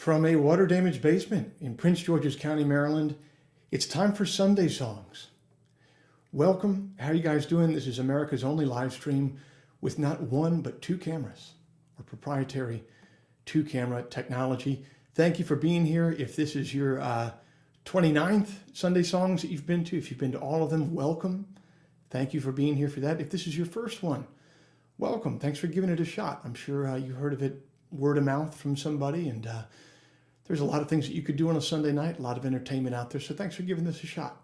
from a water-damaged basement in Prince George's County, Maryland. It's time for Sunday Songs. Welcome. How are you guys doing? This is America's only live stream with not one but two cameras, our proprietary two-camera technology. Thank you for being here. If this is your 29th Sunday Songs that you've been to, if you've been to all of them, welcome. Thank you for being here for that. If this is your first one, welcome. Thanks for giving it a shot. I'm sure you heard of it word of mouth from somebody, and there's a lot of things that you could do on a Sunday night, a lot of entertainment out there. So thanks for giving this a shot.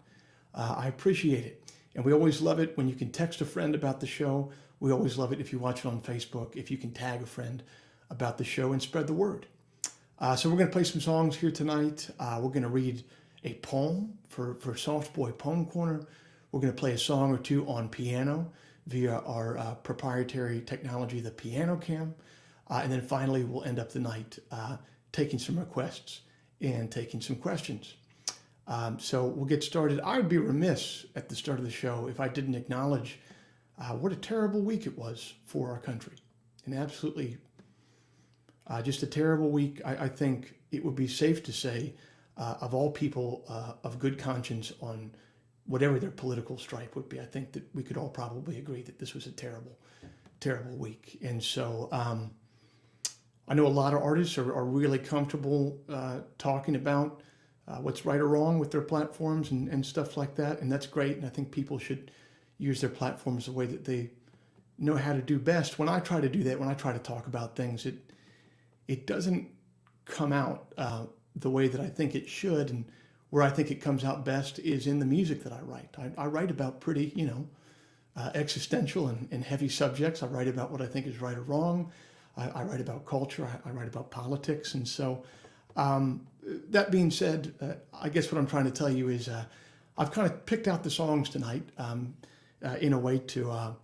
I appreciate it. And we always love it when you can text a friend about the show. We always love it if you watch it on Facebook, if you can tag a friend about the show and spread the word. So we're going to play some songs here tonight. We're going to read a poem for Soft Boy Poem Corner. We're going to play a song or two on piano via our proprietary technology, the Piano Cam. And then finally, we'll end up the night taking some requests and taking some questions. So we'll get started. I would be remiss at the start of the show if I didn't acknowledge what a terrible week it was for our country. And absolutely just a terrible week. I think it would be safe to say of all people of good conscience on whatever their political stripe would be, I think that we could all probably agree that this was a terrible, terrible week. And so I know a lot of artists are really comfortable talking about what's right or wrong with their platforms and stuff like that. And that's great. And I think people should use their platforms the way that they know how to do best. When I try to do that, when I try to talk about things, it doesn't come out the way that I think it should. And where I think it comes out best is in the music that I write. I write about pretty, existential and heavy subjects. I write about what I think is right or wrong. I write about culture, I write about politics. And so that being said, I guess what I'm trying to tell you is I've kind of picked out the songs tonight in a way to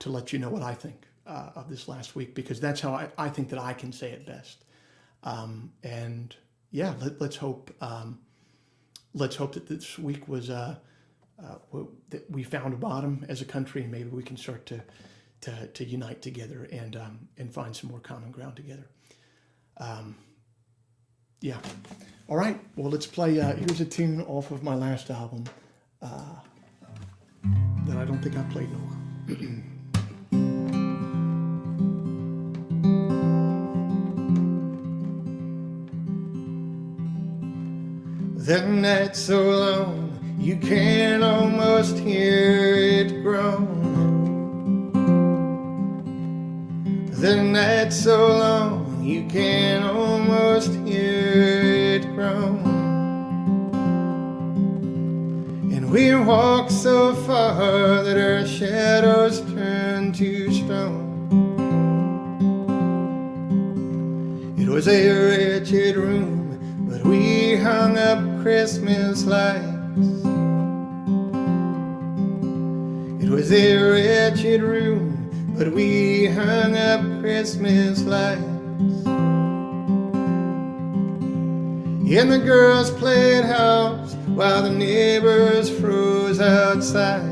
let you know what I think of this last week, because that's how I think that I can say it best. And yeah, let's hope that this week was that we found a bottom as a country, and maybe we can start to unite together and find some more common ground together. Yeah. All right. Well, let's play. Here's a tune off of my last album that I don't think I've played in a while. The night's so long you can almost hear it groan. The night's so long you can almost hear it groan. And we walk so far that our shadows turn to stone. It was a wretched room, but we hung up Christmas lights. It was a wretched room, but we hung up Christmas lights. And the girls played house while the neighbors froze outside.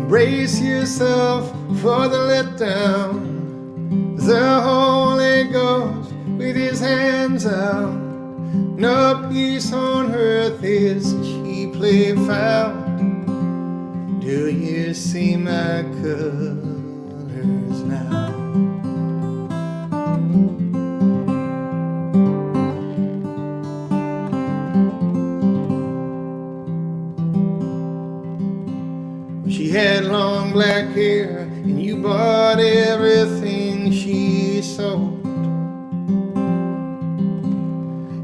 Brace yourself for the letdown. The Holy Ghost with his hands out. No peace on earth is cheaply found. Do you see my colors now? She had long black hair, and you bought everything she sold.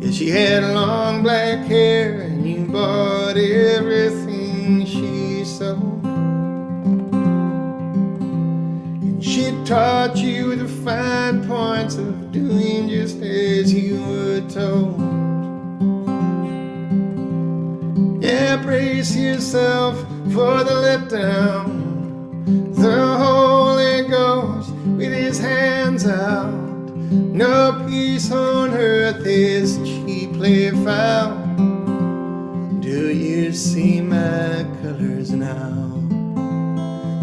Yeah, she had long black hair, and you bought everything she sold. And she taught you the fine points of doing just as you were told. Yeah, brace yourself for the letdown. The Holy Ghost with his hands out. No peace on earth is cheaply found. Do you see my colors now?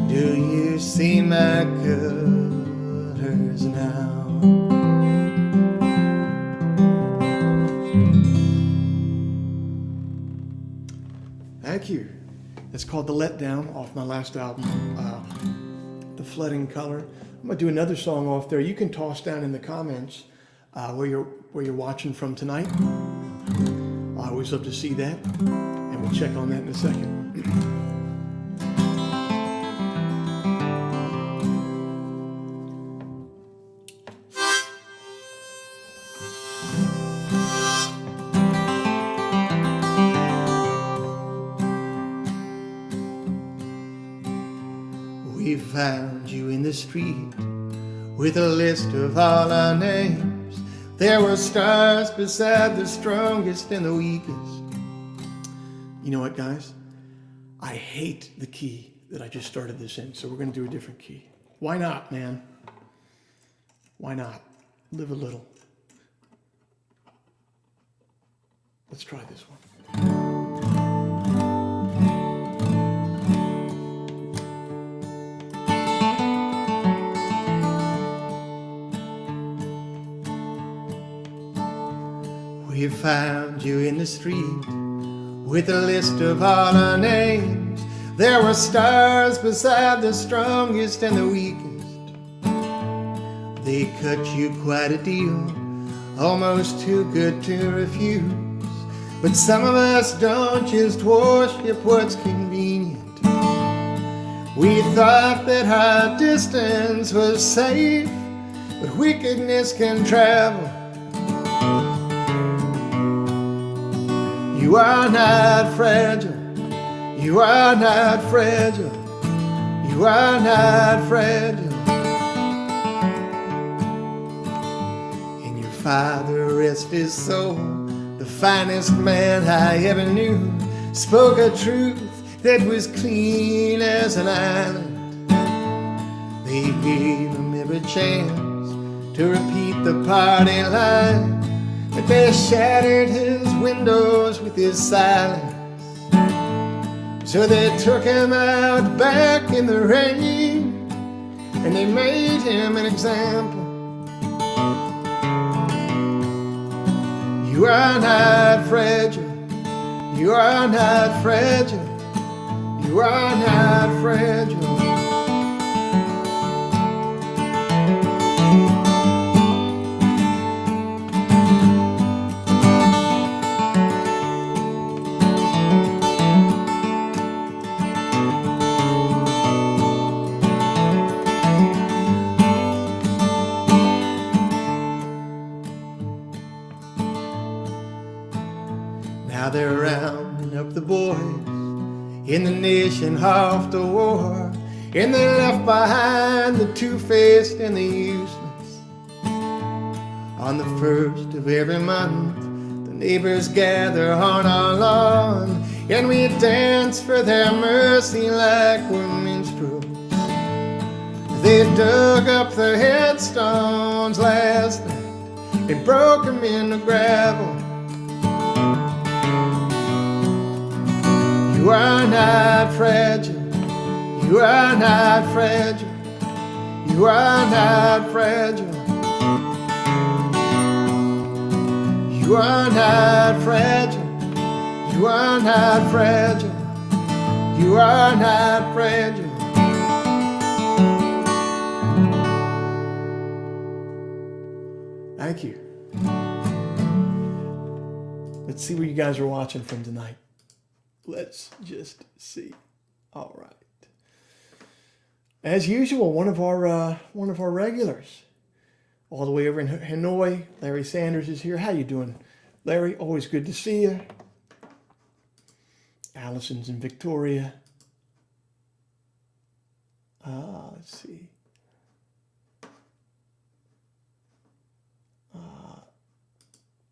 Do you see my colors shoulders now. Thank you. It's called The Letdown off my last album, The Flooding Color. I'm gonna do another song off there. You can toss down in the comments where you're watching from tonight. I always love to see that, and we'll check on that in a second. We found you in the street with a list of all our names. There were stars beside the strongest and the weakest. You know what, guys? I hate the key that I just started this in, so we're going to do a different key. Why not, man? Why not? Live a little. Let's try this one. We found you in the street with a list of all our names. There were stars beside the strongest and the weakest. They cut you quite a deal, almost too good to refuse. But some of us don't just worship what's convenient. We thought that our distance was safe, but wickedness can travel. You are not fragile, you are not fragile, you are not fragile. And your father, rest his soul, the finest man I ever knew, spoke a truth that was clean as an island. They gave him every chance to repeat the party line, but they shattered his windows with his silence. So they took him out back in the rain, and they made him an example. You are not fragile, you are not fragile, you are not fragile. Now they're rounding up the boys in the nation half the war, and they left behind the two-faced and the useless. On the first of every month, the neighbors gather on our lawn, and we dance for their mercy like we're minstrels. They dug up the headstones last night, they broke them in the gravel. You are not fragile, you are not fragile, you are not fragile. You are not fragile, you are not fragile, you are not fragile. Thank you. Let's see where you guys are watching from tonight. Let's just see. All right. As usual, one of our regulars, all the way over in Hanoi, Larry Sanders is here. How you doing, Larry? Always good to see you. Allison's in Victoria. Let's see.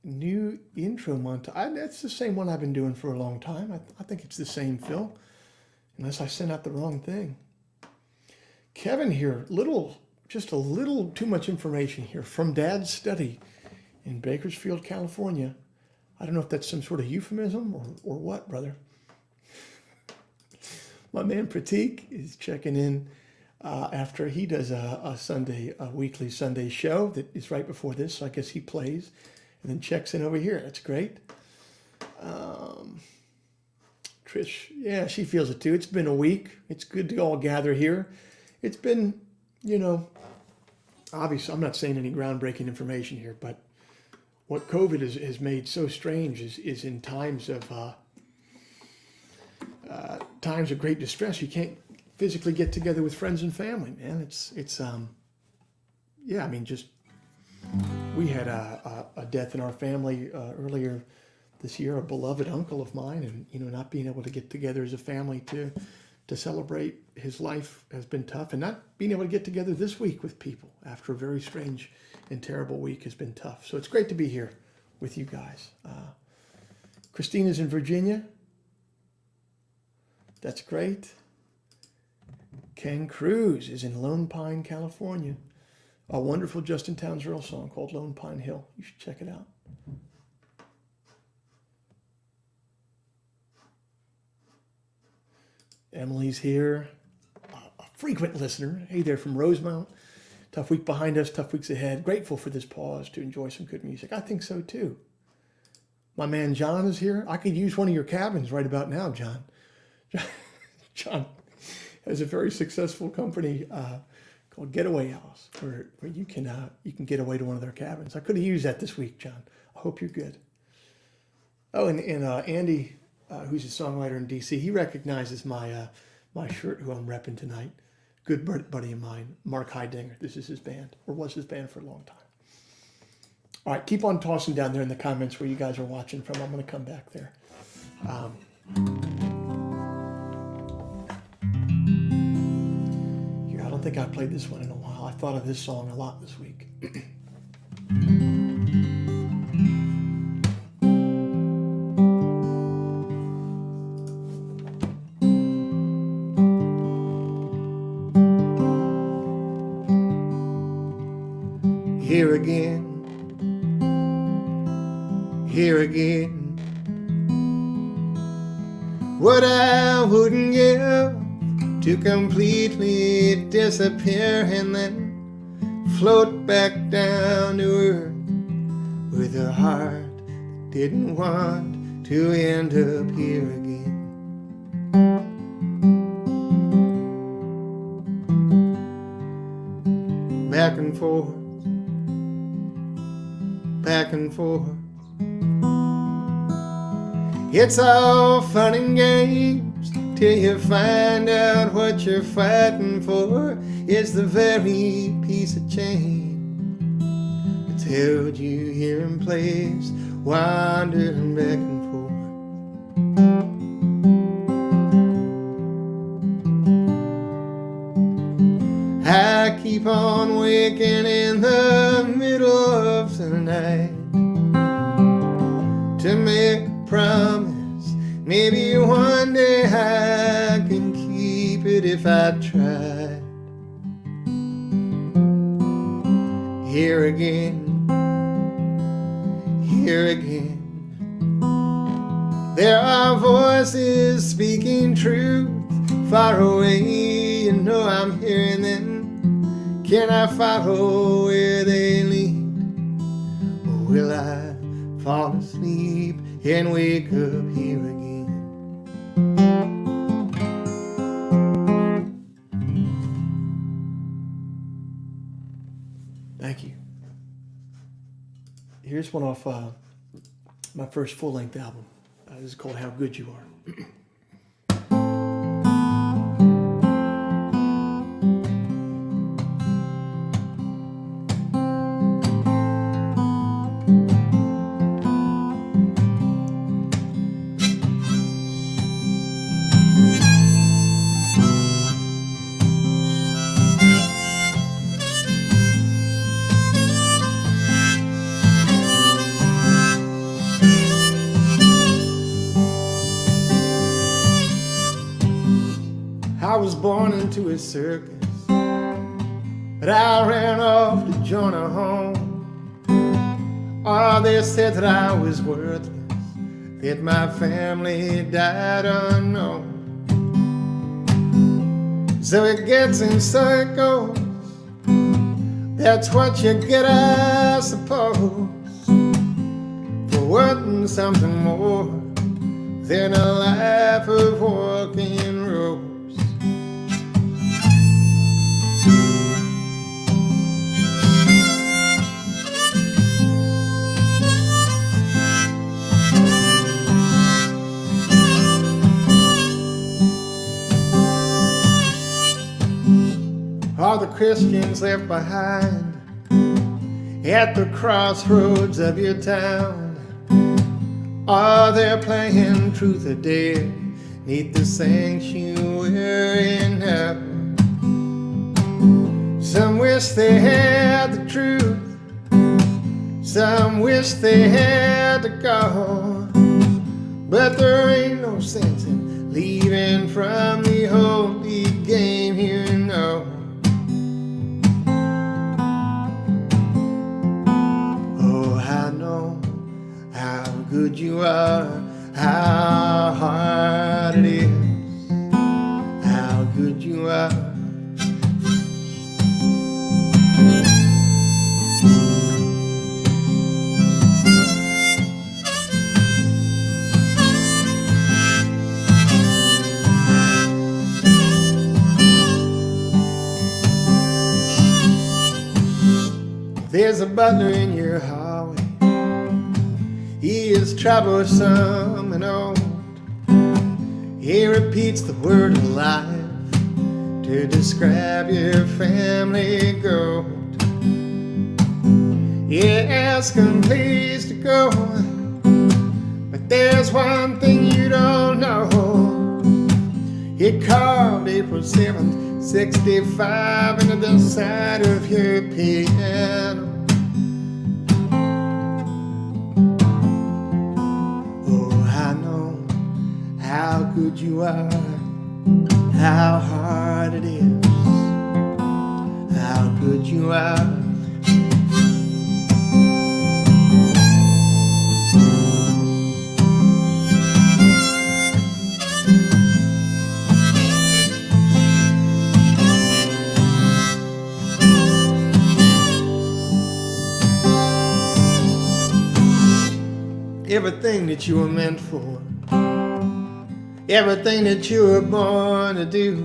New intro montage. That's the same one I've been doing for a long time. I think it's the same, Phil, unless I sent out the wrong thing. Kevin here, just a little too much information here from Dad's study in Bakersfield, California. I don't know if that's some sort of euphemism or what, brother. My man Pratik is checking in. after he does a weekly Sunday show that is right before this. So I guess he plays and then checks in over here. That's great. Trish, yeah, she feels it too. It's been a week. It's good to all gather here. It's been, obviously, I'm not saying any groundbreaking information here, but what COVID has made so strange is in times of great distress, you can't physically get together with friends and family, man. We had a death in our family earlier this year, a beloved uncle of mine, and not being able to get together as a family to celebrate his life has been tough, and not being able to get together this week with people after a very strange and terrible week has been tough. So it's great to be here with you guys. Christina's in Virginia. That's great. Ken Cruz is in Lone Pine, California. A wonderful Justin Townes Earl song called Lone Pine Hill. You should check it out. Emily's here, a frequent listener. Hey there from Rosemount. Tough week behind us, tough weeks ahead. Grateful for this pause to enjoy some good music. I think so too. My man John is here. I could use one of your cabins right about now, John. John has a very successful company called Getaway House, where you can get away to one of their cabins. I could have used that this week, John. I hope you're good. Oh, and Andy, who's a songwriter in DC, he recognizes my shirt, who I'm repping tonight. Good buddy of mine, Mark Heidinger. This is his band, or was his band for a long time. All right, keep on tossing down there in the comments where you guys are watching from. I'm going to come back there. Here, I don't think I've played this one in a while. I thought of this song a lot this week. Here again, what I wouldn't give to completely disappear and then float back down to earth with a heart that didn't want to end up here again. Back and forth, back and forth. It's all fun and games till you find out what you're fighting for is the very piece of chain that's held you here in place, wandering back and forth. I keep on waking in the middle of the night to make a promise. Maybe one day I can keep it if I try. Here again, here again. There are voices speaking truth far away. You know I'm hearing them. Can I follow where they lead? Or will I fall asleep and wake up here again? Thank you. Here's one off my first full-length album. This is called How Good You Are. I was born into a circus, but I ran off to join a home. Oh, they said that I was worthless, that my family died unknown. So it gets in circles. That's what you get, I suppose, for wanting something more than a life of walking roads. All the Christians left behind at the crossroads of your town, are they playing truth or dare neath the sanctuary now? Some wish they had the truth, some wish they had the God, but there ain't no sense in leaving from the holy game you know. I know how good you are, how hard it is, how good you are. There's a butler in your hallway. He is troublesome and old. He repeats the word alive to describe your family gold. You ask him please to go, but there's one thing you don't know. He called April 7th, 65 into the side of your piano. How good you are, how hard it is, how good you are. Everything that you were meant for, everything that you were born to do,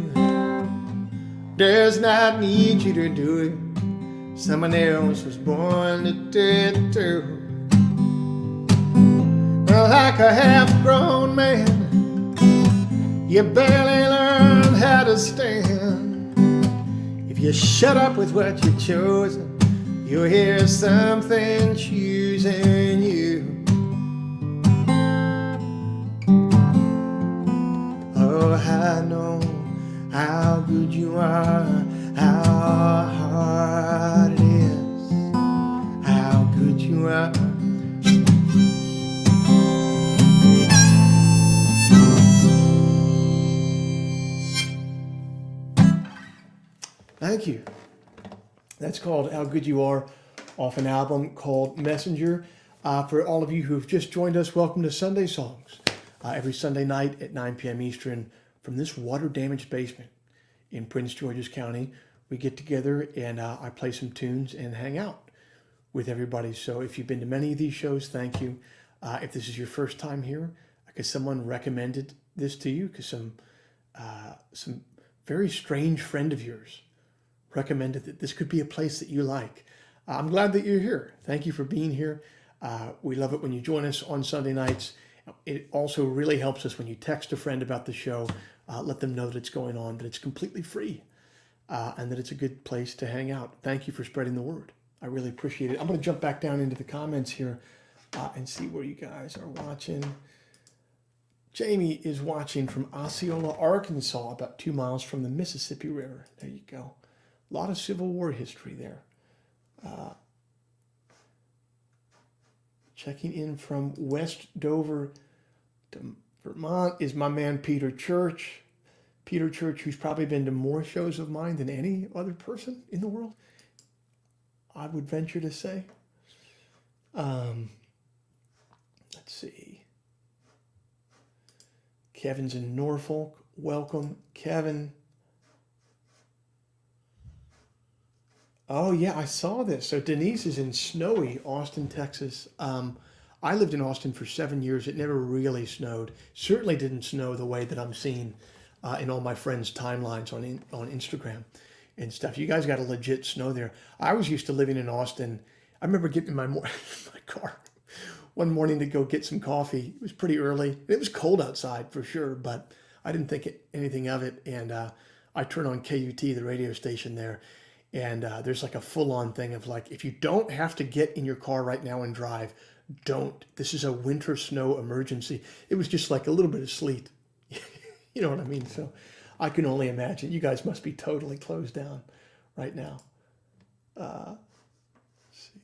does not need you to do it. Someone else was born to do it too. Well, like a half-grown man, you barely learned how to stand. If you shut up with what you've chosen, you'll hear something choosing you. I know how good you are, how hard it is, how good you are. Thank you. That's called How Good You Are, off an album called Messenger. For all of you who've just joined us, welcome to Sunday Songs. Every Sunday night at 9 p.m. Eastern, from this water-damaged basement in Prince George's County, we get together and I play some tunes and hang out with everybody. So if you've been to many of these shows, thank you. If this is your first time here, because someone recommended this to you, because some very strange friend of yours recommended that this could be a place that you like. I'm glad that you're here. Thank you for being here. We love it when you join us on Sunday nights. It also really helps us when you text a friend about the show, let them know that it's going on, that it's completely free, and that it's a good place to hang out. Thank you for spreading the word. I really appreciate it. I'm going to jump back down into the comments here and see where you guys are watching. Jamie is watching from Osceola, Arkansas, about 2 miles from the Mississippi River. There you go. A lot of Civil War history there. Checking in from West Dover, Vermont, is my man Peter Church. Peter Church, who's probably been to more shows of mine than any other person in the world, I would venture to say. Let's see. Kevin's in Norfolk. Welcome, Kevin. Oh yeah, I saw this. So Denise is in snowy Austin, Texas. I lived in Austin for 7 years. It never really snowed. Certainly didn't snow the way that I'm seeing in all my friends' timelines on Instagram and stuff. You guys got a legit snow there. I was used to living in Austin. I remember getting in my my car one morning to go get some coffee. It was pretty early. It was cold outside for sure, but I didn't think anything of it. And I turned on KUT, the radio station there, and there's like a full-on thing of like, if you don't have to get in your car right now and drive, don't. This is a winter snow emergency. It was just like a little bit of sleet. You know what I mean? So I can only imagine. You guys must be totally closed down right now. Let's see.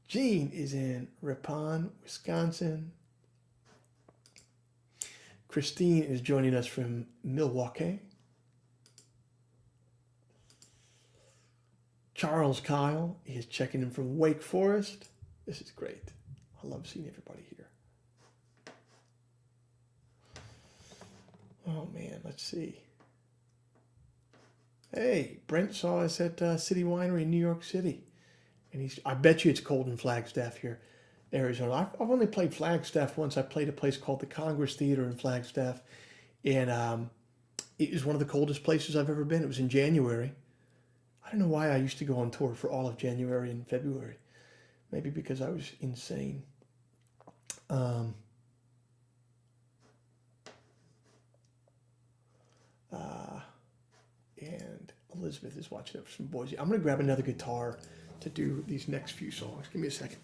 Jean is in Ripon, Wisconsin. Christine is joining us from Milwaukee. Charles Kyle is checking in from Wake Forest. This is great. I love seeing everybody here. Oh man, let's see. Hey, Brent saw us at City Winery in New York City. And I bet you it's cold in Flagstaff here, Arizona. I've only played Flagstaff once. I played a place called the Congress Theater in Flagstaff. And it was one of the coldest places I've ever been. It was in January. I don't know why I used to go on tour for all of January and February. Maybe because I was insane. And Elizabeth is watching us from Boise. I'm going to grab another guitar to do these next few songs. Give me a second.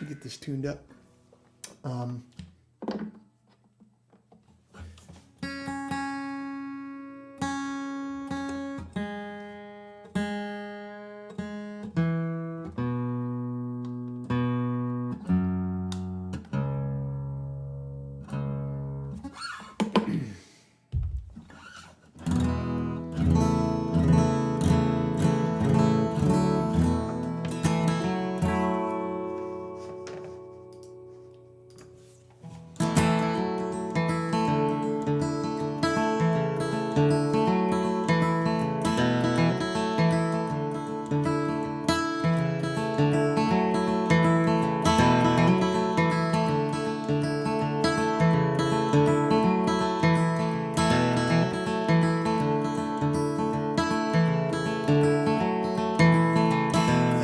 Get this tuned up.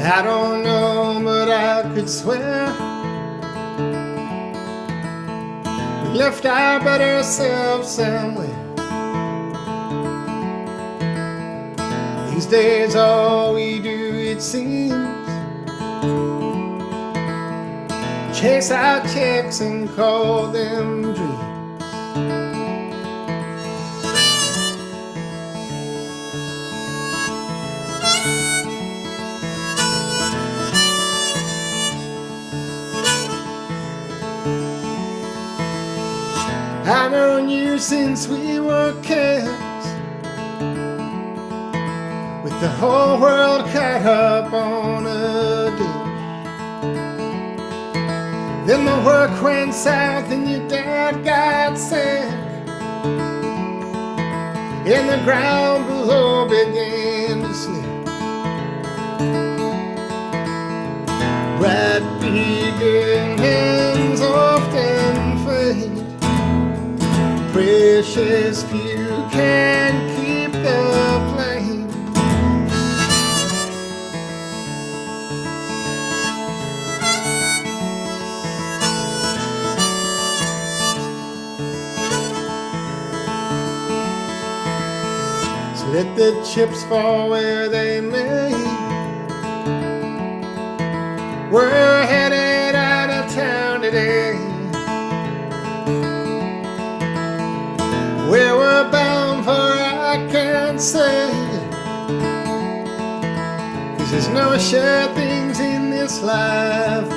I don't know, but I could swear we left our better selves somewhere. These days all we do, it seems, chase out chicks and call them dreams. I've known you since we were kids, with the whole world caught up on a dish. Then the work went south and your dad got sick, and the ground below began to slip. Bright beginnings often fade, precious few can keep the flame. So let the chips fall where they may. We're headed out of town today. say, 'cause there's no sure things in this life,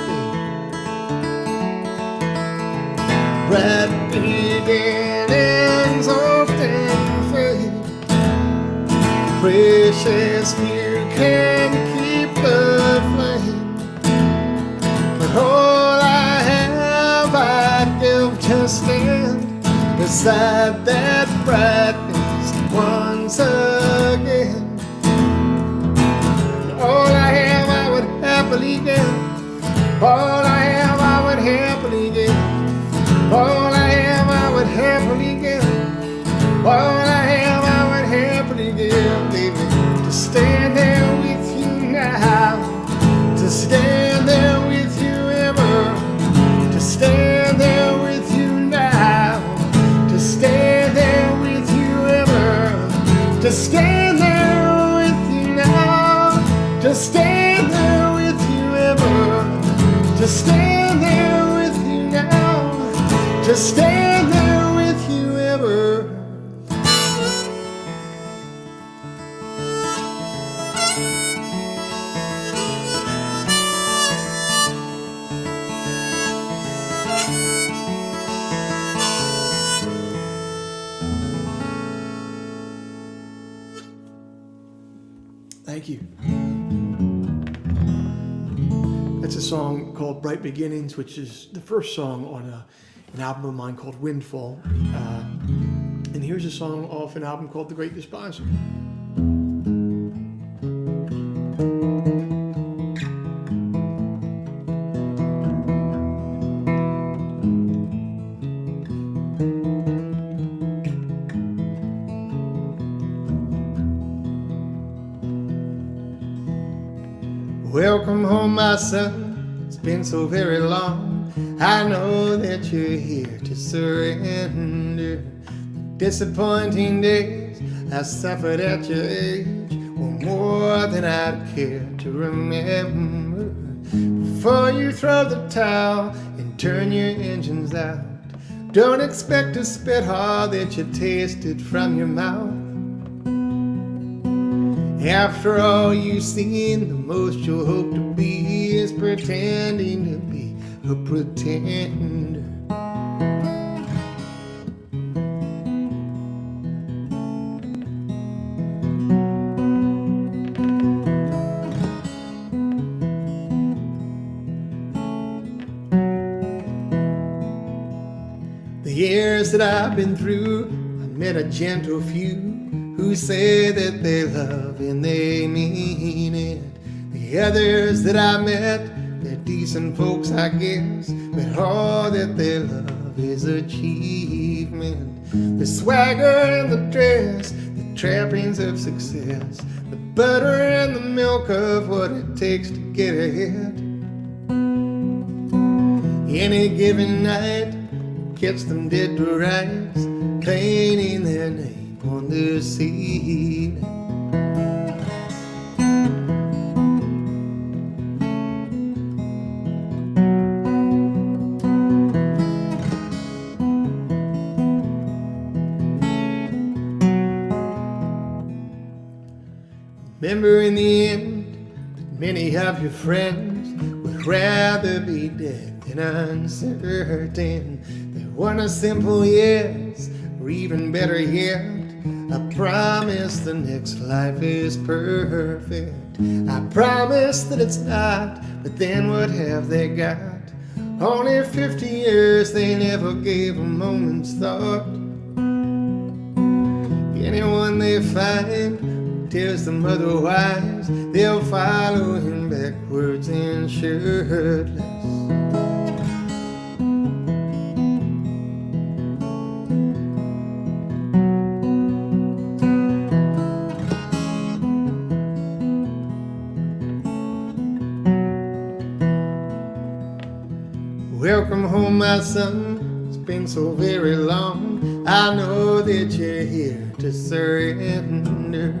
bright beginnings often fade. Precious few can keep the flame, but all I have I'd give to stand beside that brightness once again. All I have I would happily give. All I have I would happily give. All I have I would happily give. All I have I would happily give, baby. To stand there with you now. To stand there with you ever. To stand there with you now. To stand there with you ever. To stand there with you now. To stand there with you ever. To stand there with you now. To stand there with you ever. Thank you. That's a song called Bright Beginnings, which is the first song on an album of mine called Windfall. And here's a song off an album called The Great Despiser. Welcome home, my son. It's been so very long. I know that you're here to surrender. Disappointing days I suffered at your age were more than I'd care to remember. Before you throw the towel and turn your engines out, don't expect to spit all that you tasted from your mouth. After all you've seen, the most you'll hope to be is pretending to be a pretender. The years that I've been through, I met a gentle few who say that they love and they mean it. The others that I met, they're decent folks, I guess, but all that they love is achievement. The swagger and the dress, the trappings of success, the butter and the milk of what it takes to get ahead. Any given night, catch them dead to rights, painting their name on the ceiling. Remember in the end, many of your friends would rather be dead than uncertain. They want a simple yes, or even better yet, I promise the next life is perfect. I promise that it's not, but then what have they got? Only 50 years they never gave a moment's thought. Anyone they find who tells them otherwise, they'll follow him backwards and shirtless. Welcome home, my son. It's been so very long. I know that you're here to surrender.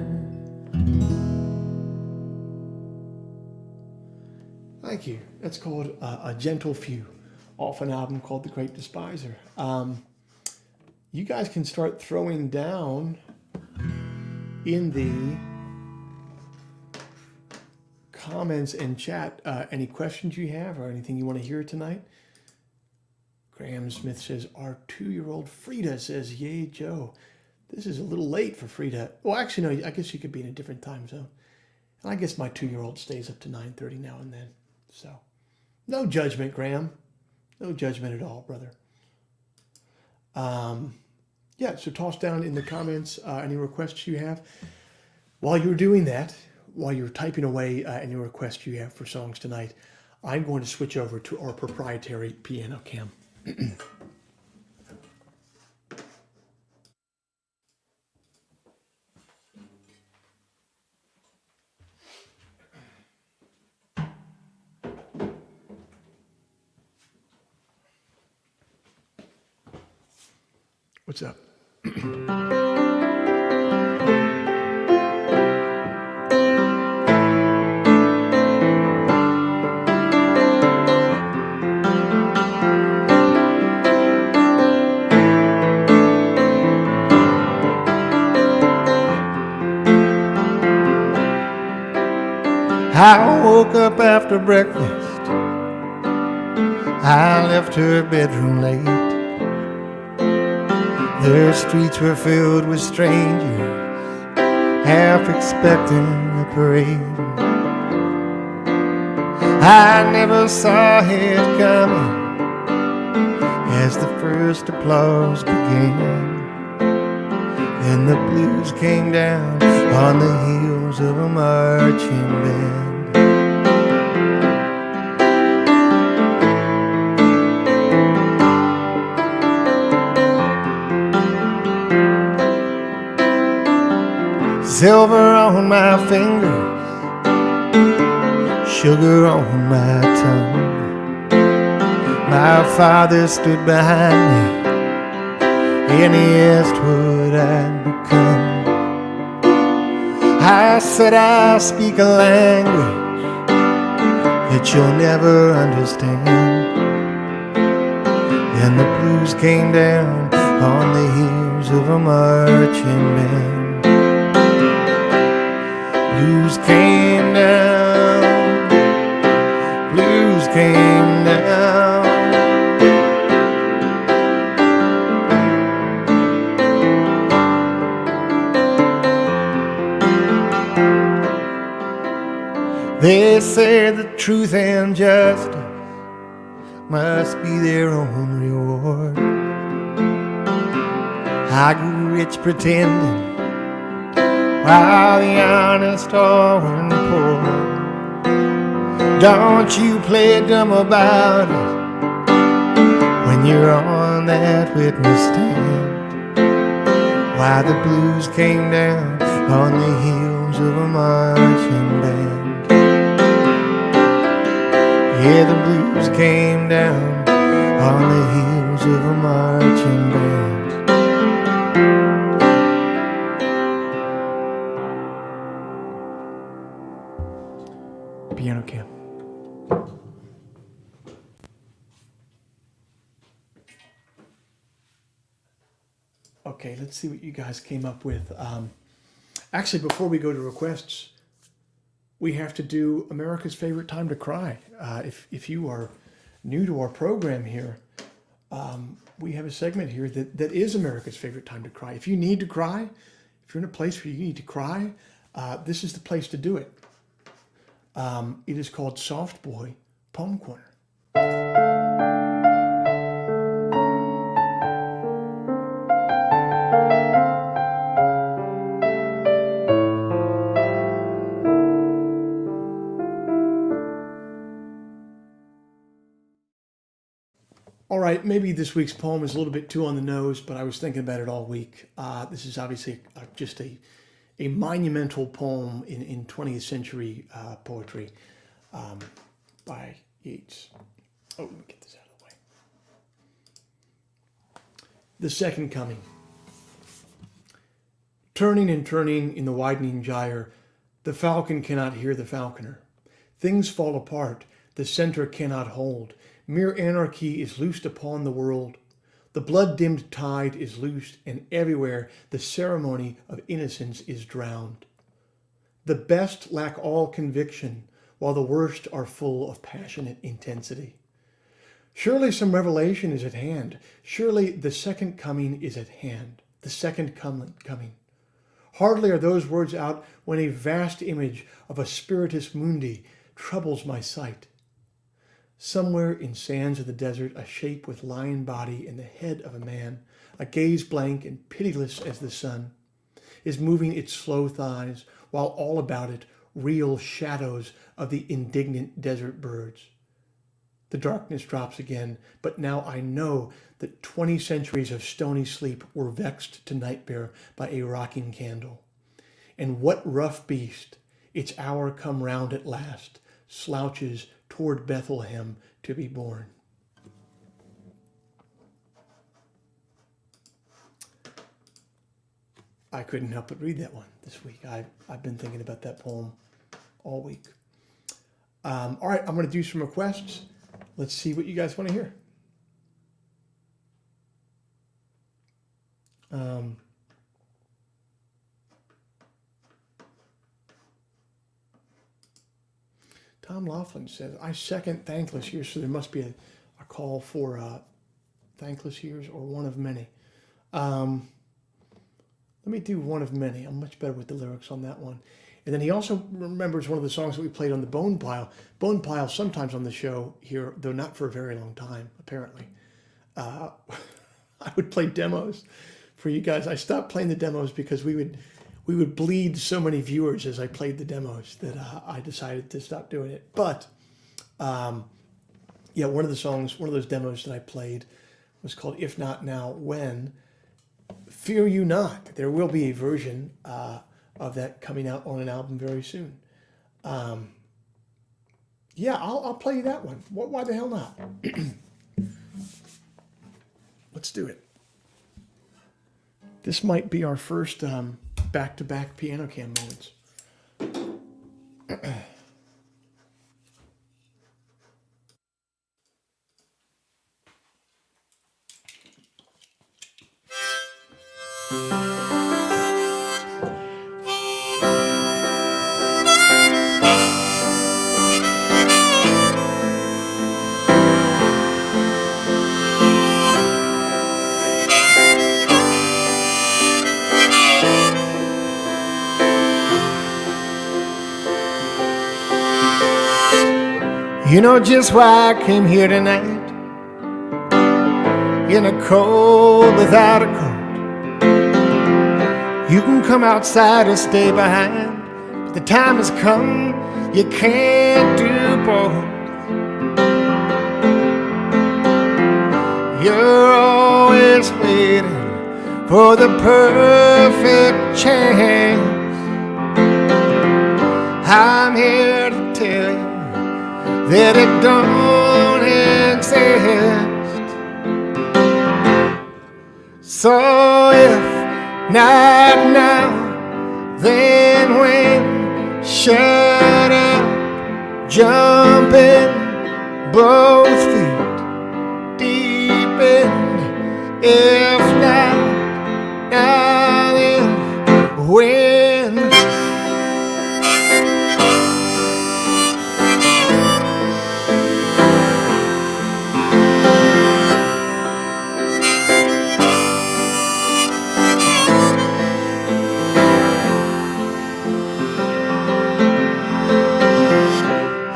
Thank you. That's called A Gentle Few, off an album called The Great Despiser. You guys can start throwing down in the comments and chat any questions you have or anything you want to hear tonight. Graham Smith says, our 2-year-old Frida says, yay, Joe. This is a little late for Frida. Well, actually, no, I guess you could be in a different time zone. And I guess my 2-year-old stays up to 9:30 now and then. So no judgment, Graham. No judgment at all, brother. Yeah, so toss down in the comments any requests you have. While you're doing that, while you're typing away any requests you have for songs tonight, I'm going to switch over to our proprietary piano cam. What's up? I woke up after breakfast. I left her bedroom late. The streets were filled with strangers, half expecting a parade. I never saw it coming as the first applause began. Then the blues came down on the heels of a marching band. Silver on my fingers, sugar on my tongue. My father stood behind me and he asked what I'd become. I said I speak a language that you'll never understand. And the blues came down on the heels of a marching band. Blues came down, blues came down. They say that truth and justice must be their own reward. I grew rich pretending while the honest are poor. Don't you play dumb about it when you're on that witness stand. Why the blues came down on the heels of a marching band. Yeah, the blues came down on the heels of a marching band. Piano cam. Okay, let's see what you guys came up with. Actually, before we go to requests, we have to do America's favorite time to cry. If you are new to our program here, we have a segment here that is America's favorite time to cry. If you need to cry, if you're in a place where you need to cry, this is the place to do it. It is called Soft Boy Poem Corner. All right, maybe this week's poem is a little bit too on the nose, but I was thinking about it all week. This is obviously just a monumental poem in 20th century poetry by Yeats. Oh, let me get this out of the way. The Second Coming. Turning and turning in the widening gyre, the falcon cannot hear the falconer. Things fall apart, the center cannot hold. Mere anarchy is loosed upon the world. The blood-dimmed tide is loosed, and everywhere the ceremony of innocence is drowned. The best lack all conviction, while the worst are full of passionate intensity. Surely some revelation is at hand. Surely the second coming is at hand. The second coming. Hardly are those words out when a vast image of a spiritus mundi troubles my sight. Somewhere in sands of the desert, a shape with lion body and the head of a man, a gaze blank and pitiless as the sun, is moving its slow thighs, while all about it reel shadows of the indignant desert birds. The darkness drops again, but now I know that 20 centuries of stony sleep were vexed to nightmare by a rocking candle. And what rough beast, its hour come round at last, slouches toward Bethlehem to be born? I couldn't help but read that one this week. I've been thinking about that poem all week. All right, I'm going to do some requests. Let's see what you guys want to hear. Tom Laughlin says, I second thankless years, so there must be a call for thankless years or one of many. Let me do one of many. I'm much better with the lyrics on that one. And then he also remembers one of the songs that we played on the Bone Pile. Bone Pile sometimes on the show here, though not for a very long time, apparently. I would play demos for you guys. I stopped playing the demos because we would bleed so many viewers as I played the demos that I decided to stop doing it. But yeah, one of those demos that I played was called If Not Now, When? Fear you not. There will be a version of that coming out on an album very soon. Yeah, I'll play you that one. Why the hell not? Let's do it. This might be our first back-to-back piano cam moments. You know just why I came here tonight, in a cold without a coat. You can come outside or stay behind, but the time has come, you can't do both. You're always waiting for the perfect chance. I'm here to tell you that it don't exist. So if not now, then when? Shut up, jump in, both feet deep in. If not now, then when?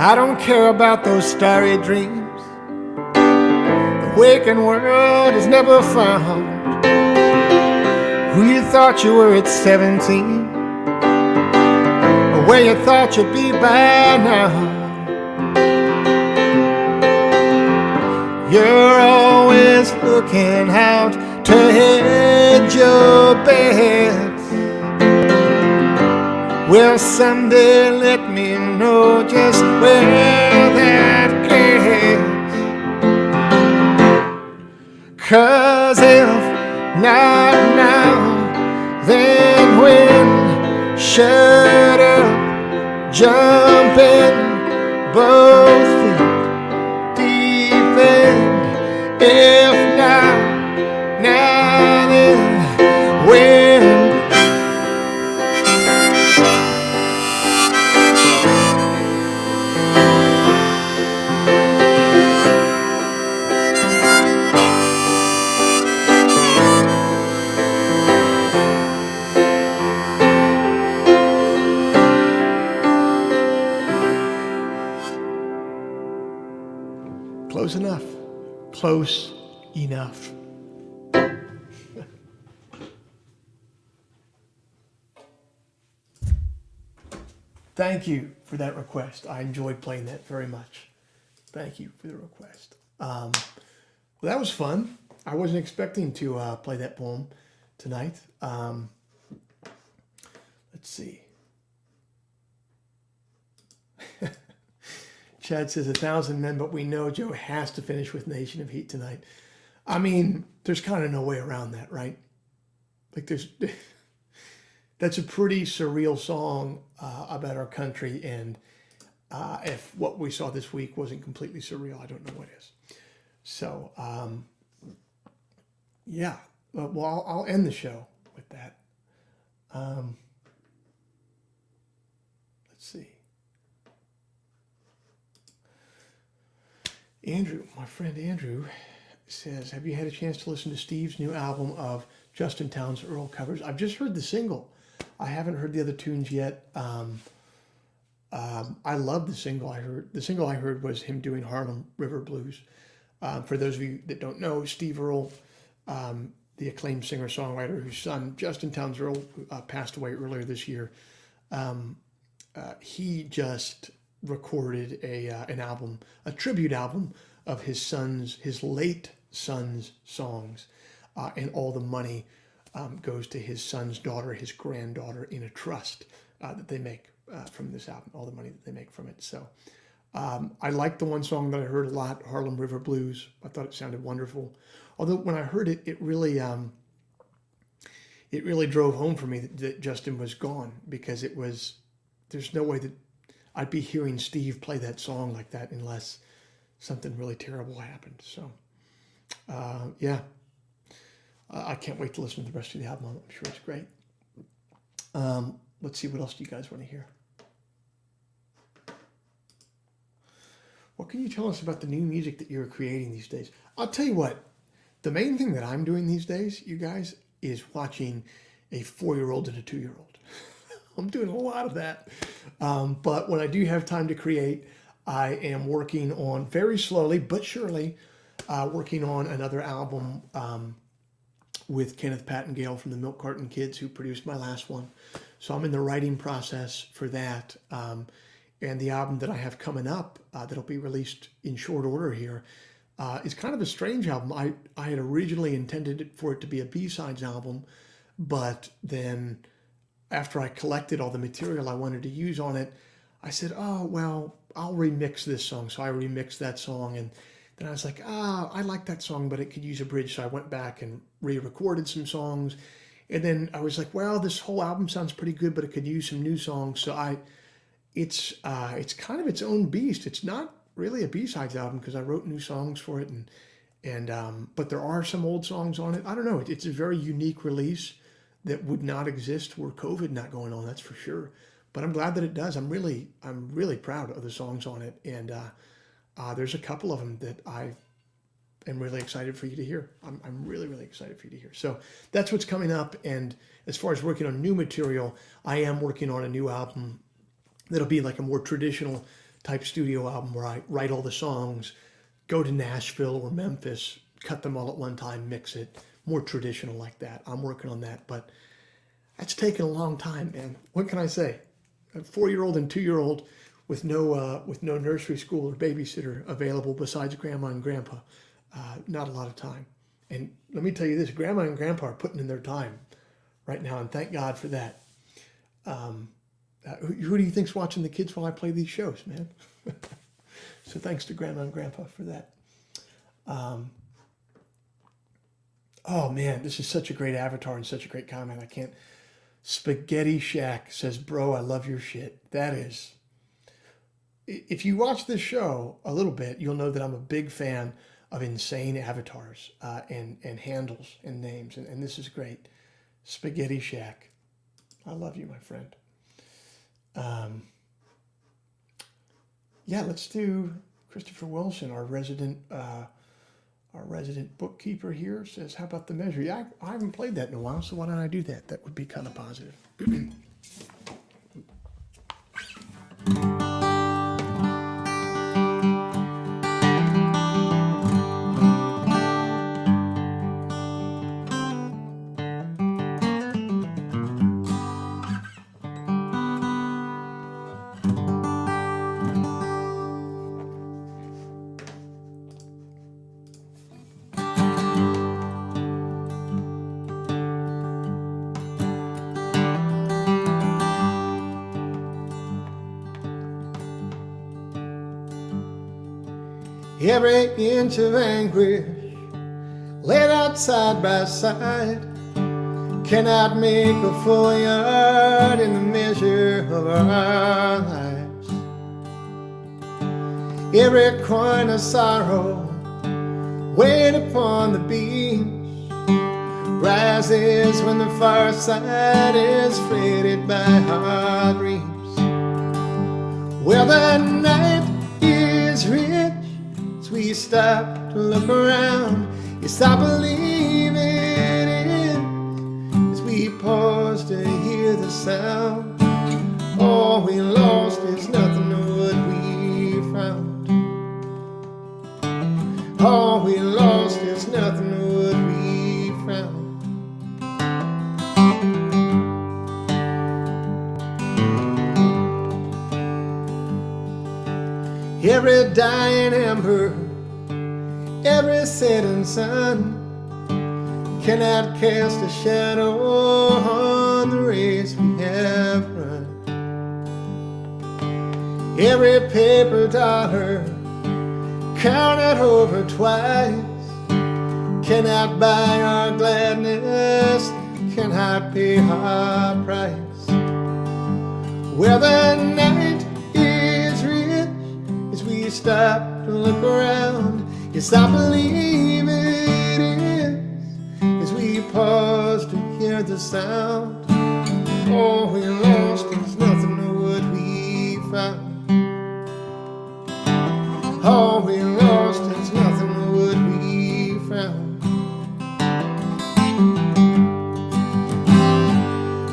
I don't care about those starry dreams the waking world has never found. Who you thought you were at 17, or where you thought you'd be by now. You're always looking out to hedge your bets. Well, someday let me know just where that gets. 'Cause if not now, then when? Shut up, jump in, both feet deep in. If not Close enough. Close enough. Thank you for that request. I enjoyed playing that very much. Thank you for the request. Well, that was fun. I wasn't expecting to play that poem tonight. Let's see. Chad says 1,000 men, but we know Joe has to finish with Nation of Heat tonight. I mean, there's kind of no way around that, right? Like that's a pretty surreal song about our country, and if what we saw this week wasn't completely surreal, I don't know what is. So, yeah. Well, I'll end the show with that. Let's see. Andrew, my friend Andrew, says, have you had a chance to listen to Steve's new album of Justin Townes Earl covers? I've just heard the single. I haven't heard the other tunes yet. I love the single I heard. The single I heard was him doing Harlem River Blues. For those of you that don't know, Steve Earle, the acclaimed singer-songwriter whose son, Justin Townes Earle, passed away earlier this year, he just recorded an album, a tribute album of his late son's songs, and all the money goes to his son's daughter, his granddaughter, in a trust that they make from this album, all the money that they make from it. So I liked the one song that I heard a lot, Harlem River Blues. I thought it sounded wonderful. Although when I heard it, it really drove home for me that Justin was gone, because there's no way that I'd be hearing Steve play that song like that unless something really terrible happened. So, yeah, I can't wait to listen to the rest of the album. I'm sure it's great. Let's see, what else do you guys want to hear? What can you tell us about the new music that you're creating these days? I'll tell you what, the main thing that I'm doing these days, you guys, is watching a 4-year-old and a 2-year-old. I'm doing a lot of that. But when I do have time to create, I am working on, very slowly but surely, working on another album with Kenneth Pattingale from the Milk Carton Kids, who produced my last one. So I'm in the writing process for that. And the album that I have coming up that'll be released in short order here is kind of a strange album. I had originally intended for it to be a B-sides album, but then after I collected all the material I wanted to use on it, I said, oh, well, I'll remix this song. So I remixed that song, and then I was like, I like that song, but it could use a bridge. So I went back and re-recorded some songs. And then I was like, well, this whole album sounds pretty good, but it could use some new songs. So it's kind of its own beast. It's not really a B-sides album because I wrote new songs for it, but there are some old songs on it. I don't know. It's a very unique release that would not exist were COVID not going on. That's for sure. But I'm glad that it does. I'm really proud of the songs on it, and there's a couple of them that I am really excited for you to hear. I'm really excited for you to hear. So that's what's coming up. And as far as working on new material, I am working on a new album that'll be like a more traditional type studio album where I write all the songs, go to Nashville or Memphis, cut them all at one time, mix it, more traditional like that. I'm working on that, but that's taken a long time, man. What can I say? A 4-year-old and 2-year-old with no nursery school or babysitter available besides grandma and grandpa. Not a lot of time. And let me tell you this, grandma and grandpa are putting in their time right now, and thank God for that. Who do you think's watching the kids while I play these shows, man? So thanks to grandma and grandpa for that. Oh man, this is such a great avatar and such a great comment. I can't. Spaghetti Shack says, bro, I love your shit. That is, if you watch this show a little bit, you'll know that I'm a big fan of insane avatars and handles and names. And this is great. Spaghetti Shack. I love you, my friend. Yeah, let's do Christopher Wilson, our resident bookkeeper here, says, how about the measure? Yeah, I haven't played that in a while, so why don't I do that? That would be kind of positive. every inch of anguish laid out side by side cannot make a full yard in the measure of our lives. Every coin of sorrow weighed upon the beams rises when the far side is freighted by our dreams. Well, the night is rich as we stop to look around. You stop believing it is as we pause to hear the sound. All we lost is nothing of what we found. All we lost is nothing of what we found. Every dying ember, every setting sun cannot cast a shadow on the race we have run. Every paper dollar counted over twice cannot buy our gladness, cannot pay our price. Well, the night is rich as we stop to look around. You stop believing it is as we pause to hear the sound. All we lost is nothing of what we found. All we lost is nothing of what we found.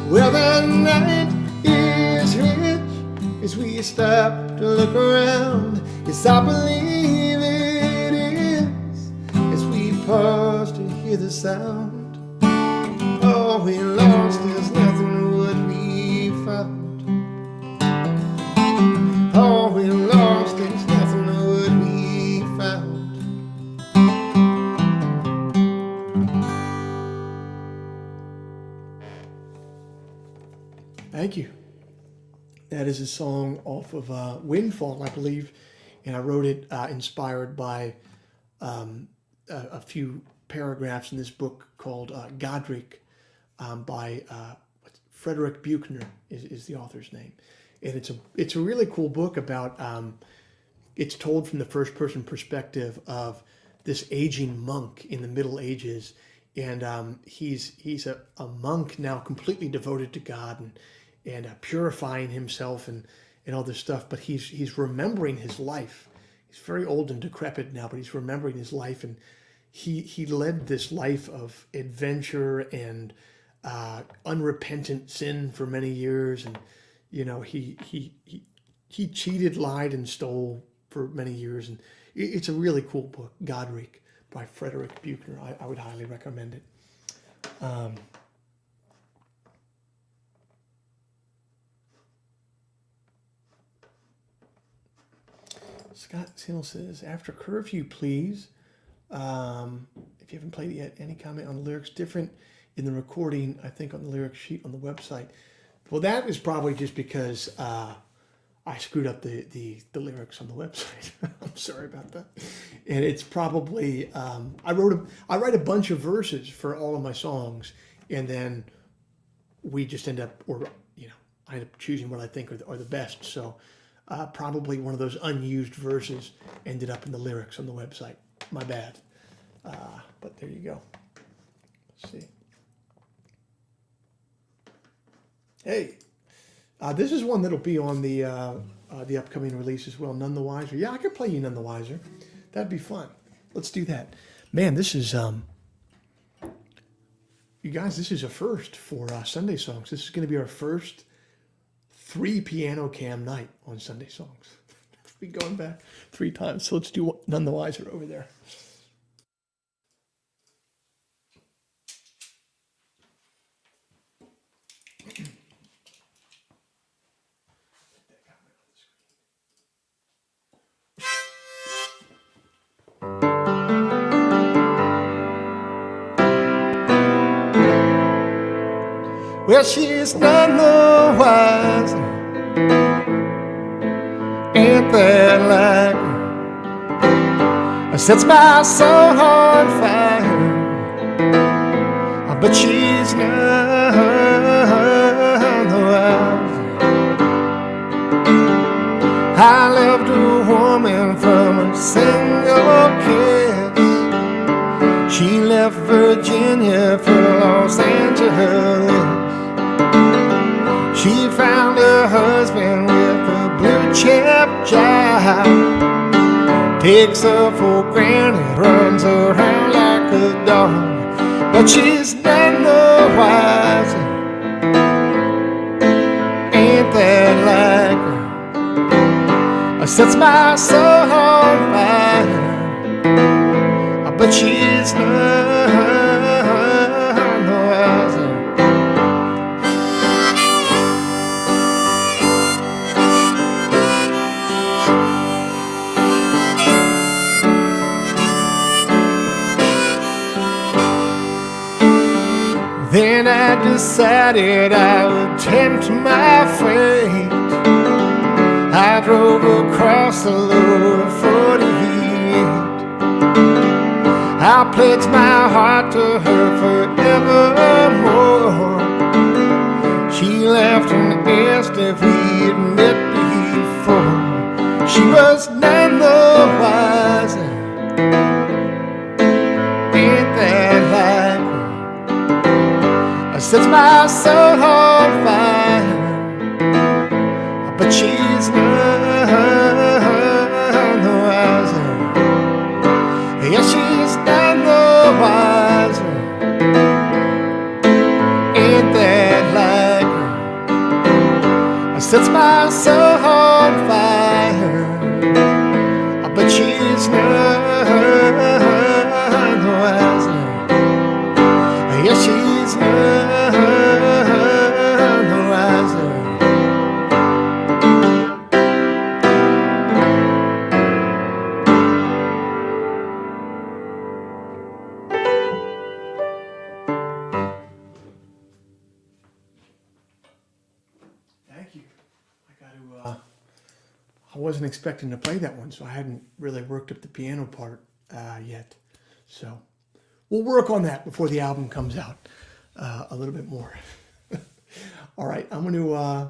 Well, the night is rich as we stop to look around. You stop believing it is as we pause to hear the sound. All we lost is nothing of what we found. All we lost is nothing of what we found. Thank you. That is a song off of Windfall, I believe, and I wrote it inspired by a few paragraphs in this book called Godric by Frederick Buechner is the author's name, and it's a really cool book about it's told from the first person perspective of this aging monk in the Middle Ages, and he's a monk now completely devoted to God and purifying himself and all this stuff, but he's remembering his life. He's very old and decrepit now, but he's remembering his life, and he led this life of adventure and unrepentant sin for many years, and he cheated, lied, and stole for many years, and it's a really cool book, Godric by Frederick Buechner. I would highly recommend it. Scott Seal says, after curfew, please. If you haven't played it yet, any comment on the lyrics different in the recording, I think on the lyric sheet on the website. Well, that is probably just because I screwed up the lyrics on the website. I'm sorry about that. And it's probably, I write a bunch of verses for all of my songs, and then we just end up, I end up choosing what I think are the best. So probably one of those unused verses ended up in the lyrics on the website. My bad. But there you go. Let's see. Hey, this is one that'll be on the upcoming release as well. None the Wiser. Yeah, I could play you None the Wiser. That'd be fun. Let's do that. Man, this is you guys. This is a first for Sunday songs. This is going to be our first 3 piano cam night on Sunday songs. We've been going back 3 times, so let's do None the Wiser over there. Well, she's none the wiser, ain't that like her? sets my soul on fire. But she's none the wiser. I loved a woman from a single kiss. She left Virginia for Los Angeles. She found a husband with a blue chip job. Takes her for granted, runs around like a dog. But she's none the wiser. Ain't that like her? Sets my soul on fire. But she's none the wiser. Then I decided I would tempt my fate. I drove across the lower 48. I pledged my heart to her forevermore. She laughed and asked if we'd met before. She was none the wiser. Ain't that like her? Sets my soul on fire. But she's none the wiser. Yeah, she's none the wiser. Ain't that like her? Sets my soul on fire. But she's none the wiser. Yeah, she's none the wiser. Thank you. I wasn't expecting to play that one, so I hadn't really worked up the piano part yet. So we'll work on that before the album comes out a little bit more. All right, I'm going to,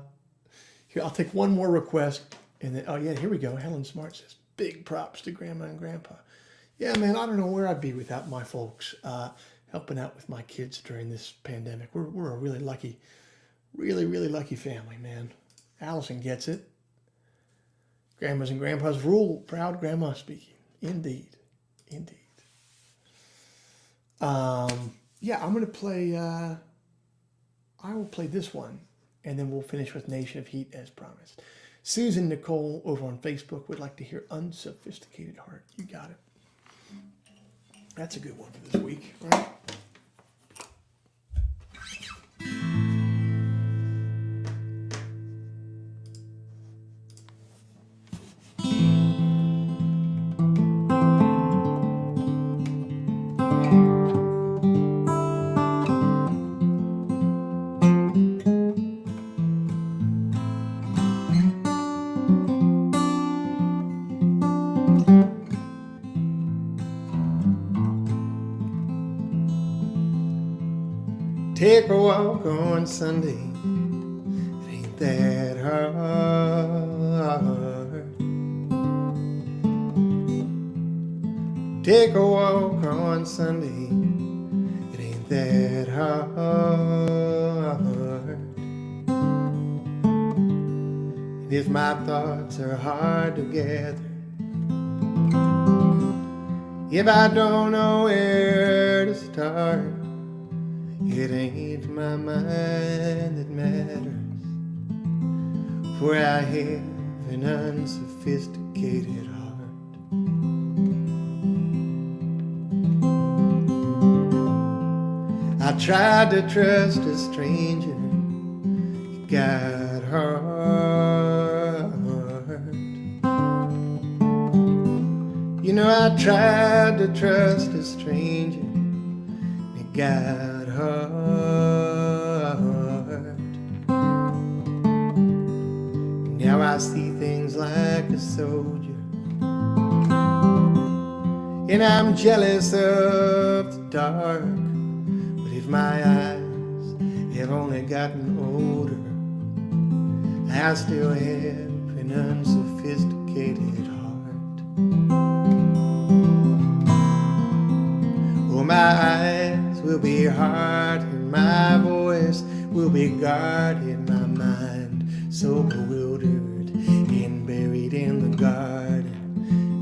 here, I'll take one more request. And then, oh yeah, here we go. Helen Smart says, big props to Grandma and Grandpa. Yeah, man, I don't know where I'd be without my folks helping out with my kids during this pandemic. We're a really lucky, really lucky family, man. Allison gets it. Grandmas and grandpas rule. Proud grandma speaking. Indeed. Yeah, I'm going to play, I will play this one, and then we'll finish with Nation of Heat as promised. Susan Nicole over on Facebook would like to hear Unsophisticated Heart. You got it. That's a good one for this week, right? Take a walk on Sunday, it ain't that hard. Take a walk on Sunday, it ain't that hard. And if my thoughts are hard to gather, if I don't know where to start, it ain't my mind that matters, for I have an unsophisticated heart. I tried to trust a stranger, it got hard. You know, I tried to trust a stranger, it got hard. Now I see things like a soldier. and I'm jealous of the dark. But if my eyes have only gotten older, I still have an unsophisticated heart. Oh, my eyes will be hard and my voice will be guarded, my mind so bewildered and buried in the garden.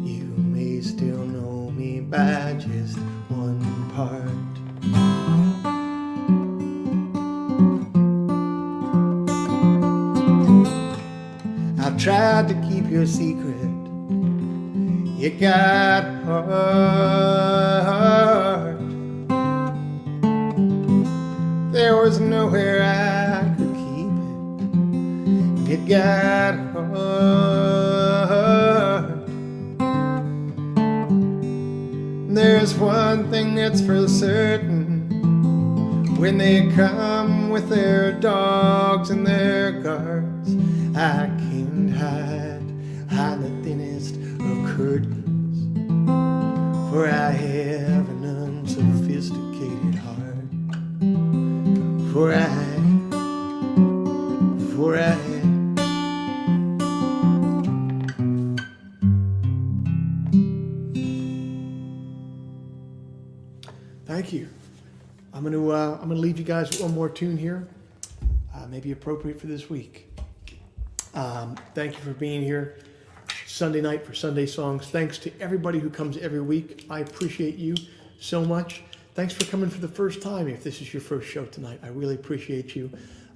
You may still know me by just one part. I tried to keep your secret, it got hard. There was nowhere I could keep it, it got hard. There's one thing that's for certain, when they come with their dogs and their guards, I can't hide the thinnest of curtains, for I have an unsophisticated heart. For I Thank you. I'm gonna leave you guys with one more tune here, maybe appropriate for this week. Thank you for being here Sunday night for Sunday Songs. Thanks to everybody who comes every week. I appreciate you so much. Thanks for coming for the first time. If this is your first show tonight, I really appreciate you.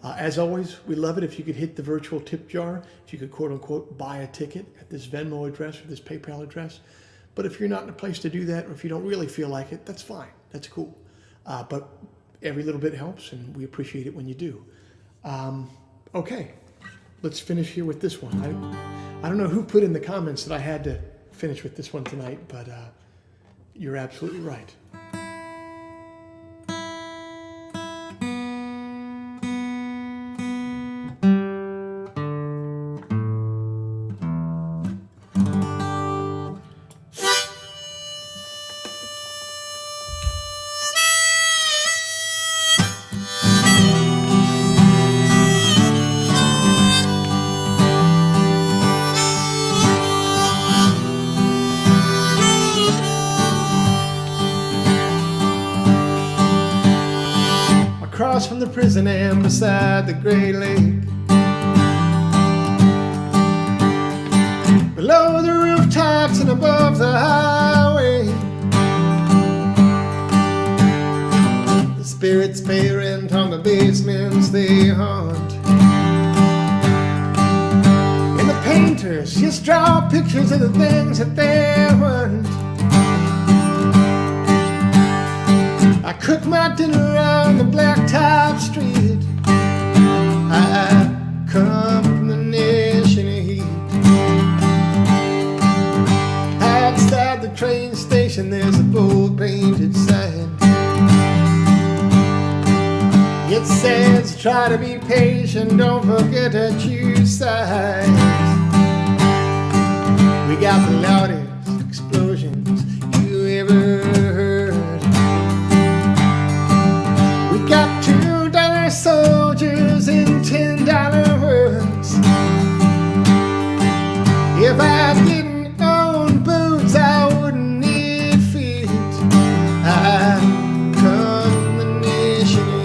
As always, we love it if you could hit the virtual tip jar, if you could quote unquote buy a ticket at this Venmo address or this PayPal address. But if you're not in a place to do that, or if you don't really feel like it, that's fine. That's cool. But every little bit helps, and we appreciate it when you do. Okay, let's finish here with this one. I don't know who put in the comments that I had to finish with this one tonight, but you're absolutely right. Across from the prison and beside the Great Lake, below the rooftops and above the highway, the spirits pay rent on the basements they haunt, and the painters just draw pictures of the things that they want. I cook my dinner on the blacktop street. I come from the nation of heat. Outside the train station there's a bold painted sign. It says, try to be patient, don't forget to choose sides. We got the loudest explosions you ever heard. Got $2 soldiers in $10 words. If I didn't own boots, I wouldn't need feet. I come from the nation of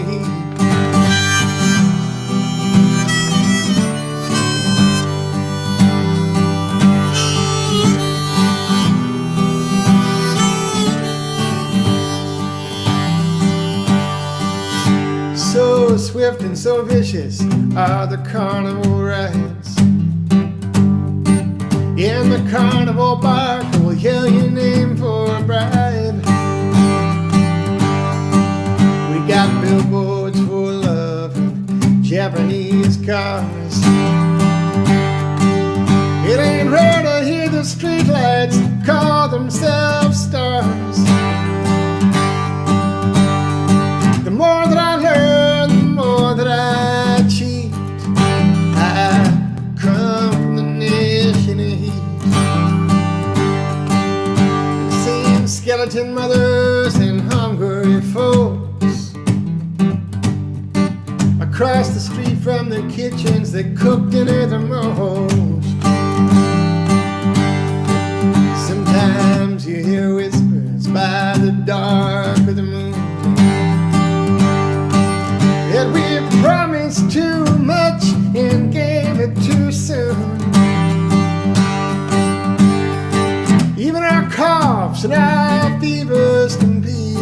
So swift and so vicious are the carnival rides. In the carnival bark we'll yell your name for a bribe. We got billboards full of Japanese cars. It ain't rare to hear the streetlights call themselves stars. The more that I learn, the more that I cheat. I come from the nation of heat. It seems Samaritan mothers and hungry folks across the street from the kitchens that cook dinner the most. Sometimes you hear whispers by the dark of the moon that we promised too much and gave it too soon. Even our coughs and our fevers can beat.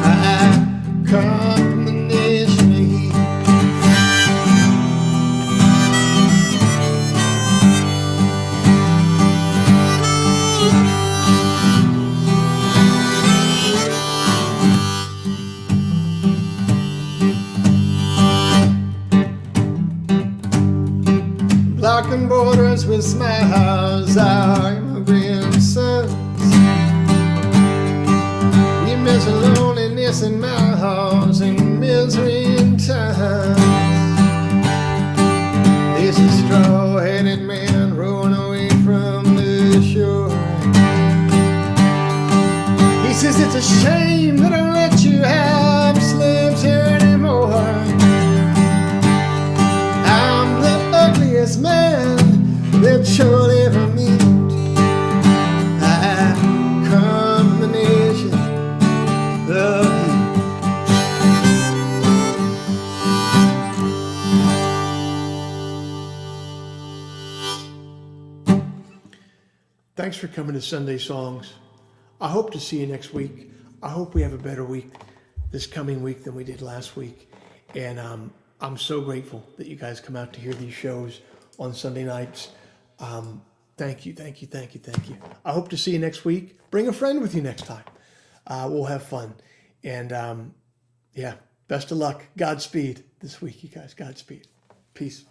I come from the nation of heat. Blocking borders with smiles, our immigrant sons. We miss loneliness in miles and misery in towns. There's a straw-headed man rowing away from the shore. He says it's a shame that I let you have slaves here anymore. I'm the ugliest man that you'll ever meet. I come from the nation of heat. Thanks for coming to Sunday Songs. I hope to see you next week. I hope we have a better week this coming week than we did last week. And I'm so grateful that you guys come out to hear these shows on Sunday nights. Thank you. I hope to see you next week. Bring a friend with you next time. We'll have fun. And yeah, best of luck. Godspeed this week, you guys. Godspeed. Peace.